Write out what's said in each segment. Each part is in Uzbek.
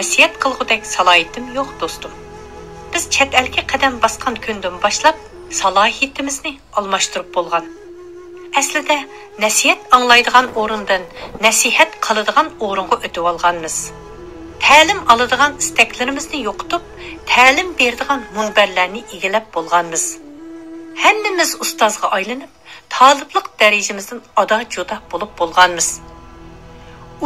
nasihat qilgudek salohiyatim yo'q do'stim. Biz chet elga qadam bosgan kundan boshlab salohiyatimizni almashtirib bo'lgan. Aslida nasihat anglaydigan o'rindan nasihat qiladigan o'ringa o'tib olganmiz. Ta'lim oladigan istaklarimizni yo'qotib, ta'lim beradigan munbarlarni egallab bo'lganmiz. Hammamiz ustozga aylanib, taliblik darajamizdan juda bo'lib bo'lganmiz.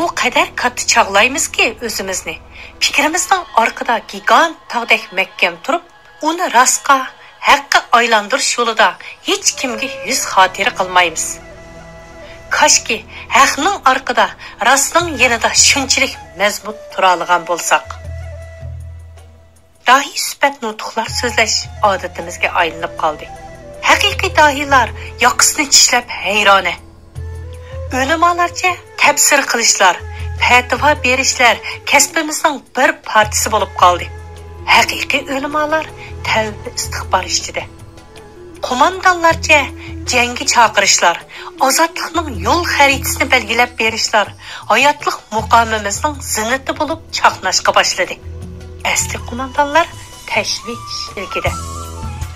U qadar katta chaqlaymizki o'zimizni, fikrimizning orqada gigant tog'dek mahkam turib, uni rastqa, haqqa aylantirish yo'lida hech kimga yuz xotira qilmaymiz. Kashki haqning orqada, rastning yanida shunchalik mazmut tura olgan bo'lsak. Dahi sifat nutqlar so'zlash odatimizga aylanib qoldi. Haqiqiy dahilar yoqisini tishlab hayrona. Ulamolarcha tafsir qilishlar, fatvo berishlar kasbimizning bir partisi bo'lib qoldi. Haqiqiy ulamolar tavba istig'for ishida. Qo'mondonlarcha jangga chaqirishlar, ozodlikning yo'l xaritasini belgilab berishlar, hayotlik muqomimizning zinati bo'lib chaqnashga boshladi. Asli qo'mondonlar tashvish ilkida.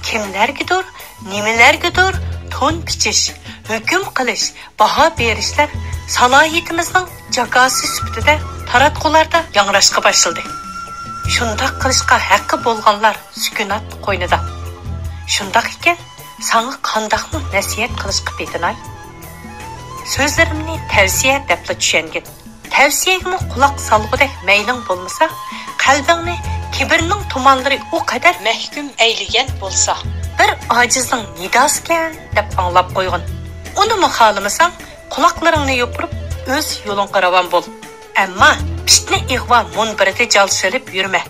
Kimlargadir, nimalargadir to'n pichish, hukm qilish, baho berishlar salohiyatimizning jagosi sifatida taratqularda yangrashga boshladi. Shundoq qilishga haqqi bo'lganlar sukunat qo'ynida. Shundoq ekan, sana qandoqni nasihat qilishga betinay. So'zlarimni tavsiya deb tushangin. Tavsiyagimni quloq solgudek mayling bo'lmasa, qalbingni kibrning tumanlari o qadar mahkum ayligan bo'lsa, bir ojizning nidosikan deb anglab qo'ygin. Uni xohlamasang, quloqlaringni yopirib o'z yo'lingga ravon bo'l. Ammo fitna ig'vo munbarida jal solib yurma.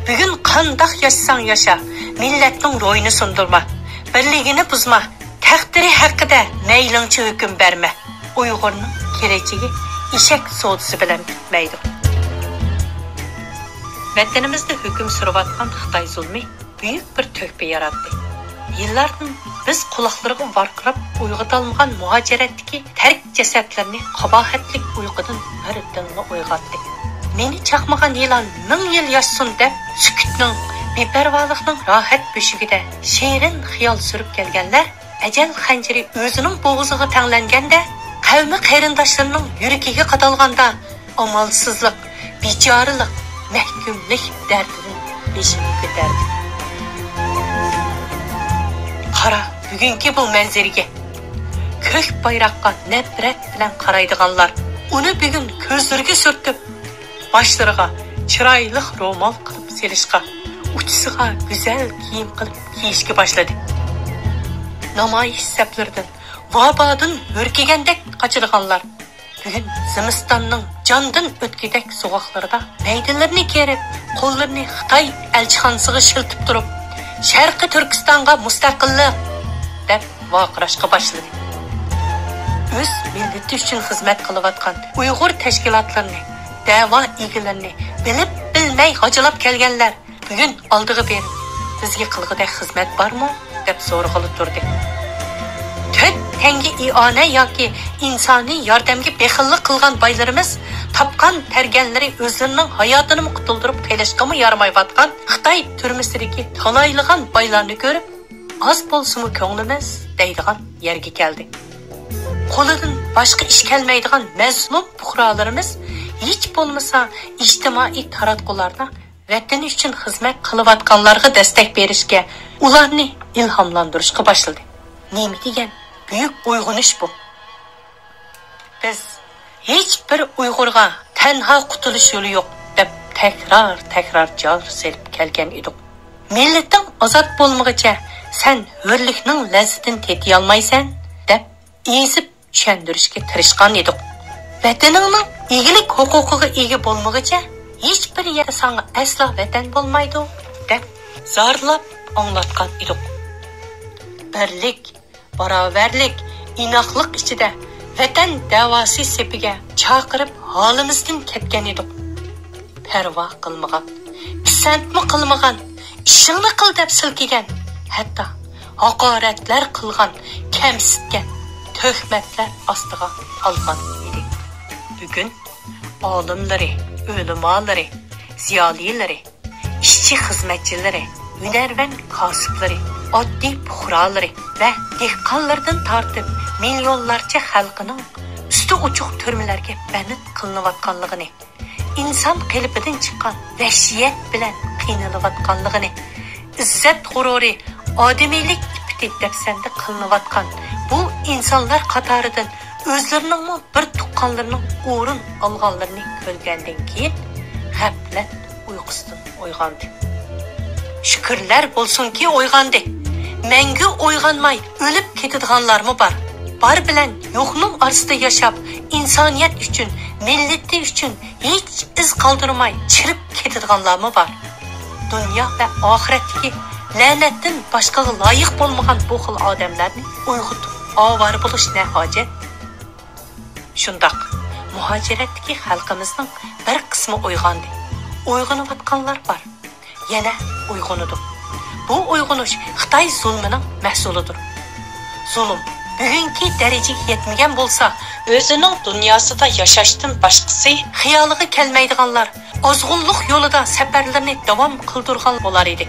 Bugun qandoq yashasang yasha, millatning ro'yini sundirma, birligini buzma, taqdiri haqida maylingcha hukm berma. Uyg'urning kelajagi eshak savdosi bilan bitmaydi. Vatanimizda hukm surayotgan Xitoy zulmi buyuk bir to'kpa yaratdi. Yillardan biz quloqlarga varqirab uyg'otilmagan muhojiratdagi tark jasadlarni qabohatlik uyqudan birdanla uyg'otdi. Meni chaqmagan yilon 1000 yil yashsin deb sukutning, beparvolikning rohat beshigida shirin xiyol surib kelganlar ajal xanjiri o'zining bo'g'ziga tanglanganda, qavmi qarindoshlarining yuragiga qadalganda amalsizlik, bechoralik, mahkumlik dardini beshini ko'tardi. Qara, bugungi bu manzaraga ko'k bayroqqa nafrat bilan qaraydiganlar uni bugun ko'zlariga surtib, boshlariga chiroyli ro'mol qilib selishga, uchisiga go'zal kiyim qilib kiyishga boshladi. Namoyish saplaridan vabodan hurkigandek qochirganlar bugun zimistonning jondan o'tgidek so'g'oqlarida maydonlarni kerib, qo'llarini Xitoy elchixonasiga shiltib turib, Sharqi Turkistonga mustaqillik deb vaqirashga boshladi. O'z millati uchun xizmat qilayotgan Uyg'ur tashkilotlarini, da'vo egilarini bilib bilmay hojilab kelganlar bugun oldiga berib, bizga qilg'idek xizmat bormi deb so'rg'ilib turdi. Tengi iona yoki insoniy yordamga bexillik qilgan boylarimiz topgan targanlari o'zlarining hayotini qutuldirib kelishga yaramayotgan Xitoy turmusidagi talayligan boylarni ko'rib, oz bo'lsa-mu ko'nglimiz deydigan yerga keldi. Qo'lidan boshqa ish kelmaydigan mazlum fuqarolarimiz hech bo'lmasa ijtimoiy taratqularda vatan uchun xizmat qilayotganlarga destak berishga, ularni ilhomlantirishga boshladi. Nima degan büyük uyg'unish bu. Biz hech bir Uyg'urga tanha qutulish yo'li yo'q deb takrar jar selib kelgan edik. Millating ozod bo'lmaguncha sen hurlikning lazzatini tetiy olmaysan deb ezib tushuntirishga tirishgan edik. Vataningning egilik huquqiga ega bo'lmaguncha hech bir yer senga aslo vatan bo'lmaydi deb zorlab anglatgan edik. Birlik, barobarlik, inoqlik ichida vatan da'vosi sepiga chaqirib holimizdan ketgan edik. Parvo qilmagan, pisandmi qilmagan, ishingni qil deb silkigan, hatto haqoratlar qilgan, kamsitgan, tuhmatlar ostiga olgan edik. Bugun olimlari, ulamolari, ziyolileri, işçi xizmatchilari, hunarvan kasıpları, oddiy puhraları ve dehqonlardan tortib milyonlarca xalqining usti uchuq turmalarga banit qilinayotganligini, inson qalbidan chiqqan vahshiyat bilan qiynalayotganligini, izzat g'ururi, odamiylik depsanda qilinayotgan bu insonlar qatoridan o'zlarining bir tuqqanlarining o'rin olganlarini ko'rgandan keyin g'aflat uyqusidan uyg'ondi. Shukrlar bo'lsinki uyg'ondi. Mangu uyg'onmay o'lib ketadiganlarmi bor? Bar bilan yo'qning orasida yashab, insoniyat uchun, millati uchun hech iz qoldirmay chirib ketadiganlarmi bor? Dunyo va oxiratdagi la'natdan boshqaga loyiq bo'lmagan bu xil odamlarni uyg'otib, ovora bo'lish ne hojat? Shundoq, muhojiratdagi xalqimizning bir qismi uyg'ondi. Uyg'onayotganlar bor. Yana uyg'onadi. Bu uyg'onish Xitoy zulmining mahsulidir. Zulm bugungi darajaga yetmagan bo'lsa, o'zining dunyosida yashashdan boshqasi xiyoliga kelmaydiganlar ozg'unlik yo'lida safarlarni davom qildirgan bo'lar edi.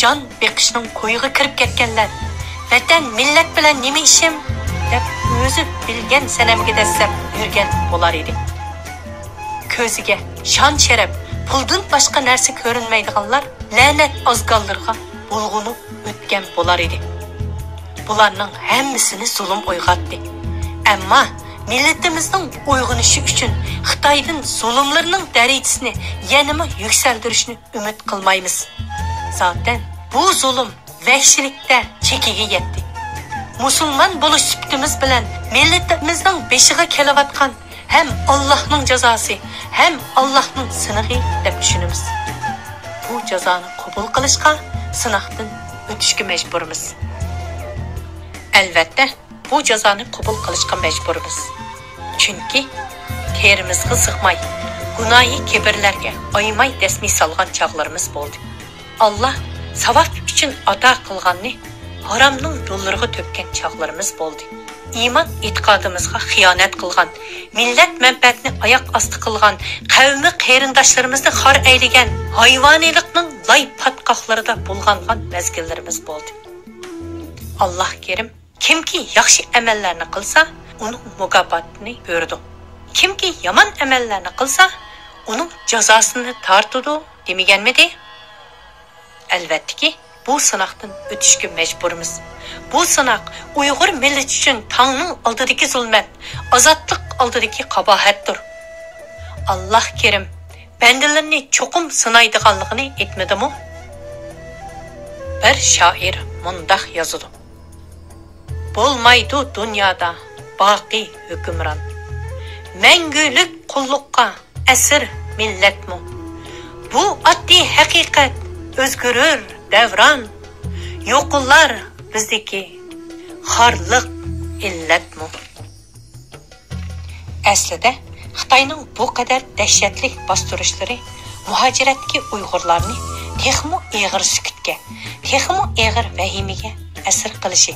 Jon beqishning qo'yiga kirib ketganlar, vatan millat bilan nima ishim deb o'zi bilgan sanamga dastlab yurgan bo'lar edi. Ko'ziga shon sharaf, puldan boshqa narsa ko'rinmaydiganlar la'nat ozgonlarga bulg'unib o'tgan bo'lar edi. Bularning hammasini zulm uyg'otdi. Ammo millatimizning uyg'onishi uchun Xitoydan zulmlarning darajasini yanama yuksaltirishni umid qilmaymiz. Zaten bu zulm vahshilikda chekiga yetdi. Musulmon bo'lish sifatimiz bilan millatimizning beshiga kelayotgan hem Allohning jazosi, hem Allohning sinig'i deb tushunamiz. Bu jazoni qabul qilishga sinoqdan o'tishga majburmiz. Albatta, bu jazoni qabul qilishga majburmiz. Chunki terimizga sig'may, gunohi kibrlarga oymay dasmi solgan chog'larimiz bo'ldi. Allah savob uchun ato qilganni haromning yo'llariga to'kkan chog'larimiz bo'ldi. Iymon e'tiqodimizga xiyonat qilgan, millat manfaatini oyoq osti qilgan, qavmi qarindoshlarimizni xor aylagan, hayvoniylikning loy patqoqlarida bulg'angan mezgillarimiz bo'ldi. Alloh kerim, kimki yaxshi amallarni qilsa, uning mukofotini ko'rdi. Kimki yomon amallarni qilsa, uning jazosini tortadi demaganmidi? Albatta, bu sinoqdan o'tishga majburmiz. Bu sinoq Uyg'ur millati uchun tangning oldidagi zulmat, ozodlik oldidagi qabohatdir. Alloh kerim, bandalarni cho'qim sinaydiganligini aytmadimi? Bir shoir mundaq yozadi. Bo'lmaydi dunyoda boqiy hukmron. Mangulik qulluqqa asir millatmi? Bu oddiy haqiqat o'zgarur davron. Yo'qlar bizdeki xorliq illatmi? Aslida Xitoyning bu qadar dahshatli bostirishlari muhojiratga Uyg'urlarni texmo eg'ir sukutga, texmo eg'ir vahimaga asir qilishi,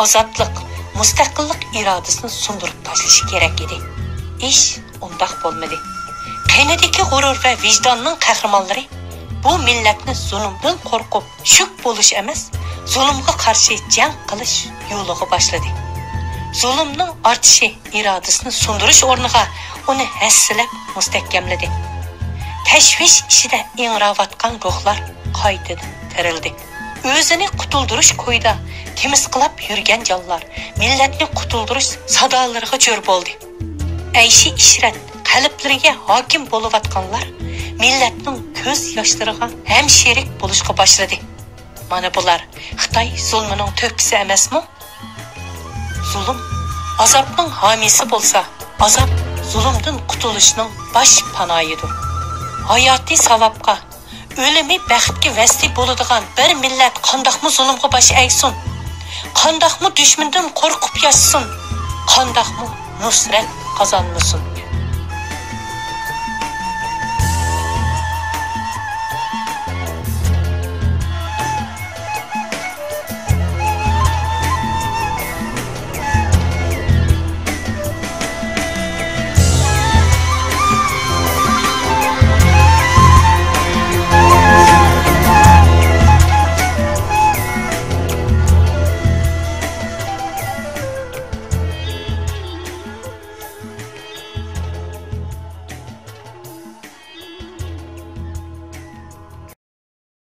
ozodlik, mustaqillik irodasini sundirib tashlashi kerak edi. Ish undaq bo'lmadi. Qaynadagi g'urur va vijdonning qahramonlari bu millatni zulmdan qo'rqib shuk bo'lish emas, zulmga qarshi jang qilish yo'liga boshladi. Zulmning ortishi irodasini sundirish o'rniga uni hassilab mustahkamladi. Tashvish ichida ingravotgan ruhlar qaytadan tirildi. O'zini qutuldirish qo'yda timisqilab yurgan jonlar millatni qutuldirish sadolariga jo'r bo'ldi. Ayshi ishrat qalblariga hokim bo'layotganlar millatning ko'z yoshlariga ham sherik bo'lishga boshladi. Mana bular Xitoy zulmining to'kisi emasmi? Zulm azobning homiysi bo'lsa, azob zulmdan qutulishning bosh panoyidir. Hayotiy savobga, o'limi baxtga vasli bo'ladigan bir millat qandoqmi zulmga bosh egsin? Qandoqmi dushmandan qo'rqib yashsin? Qandoqmi nusrat qozonmasin?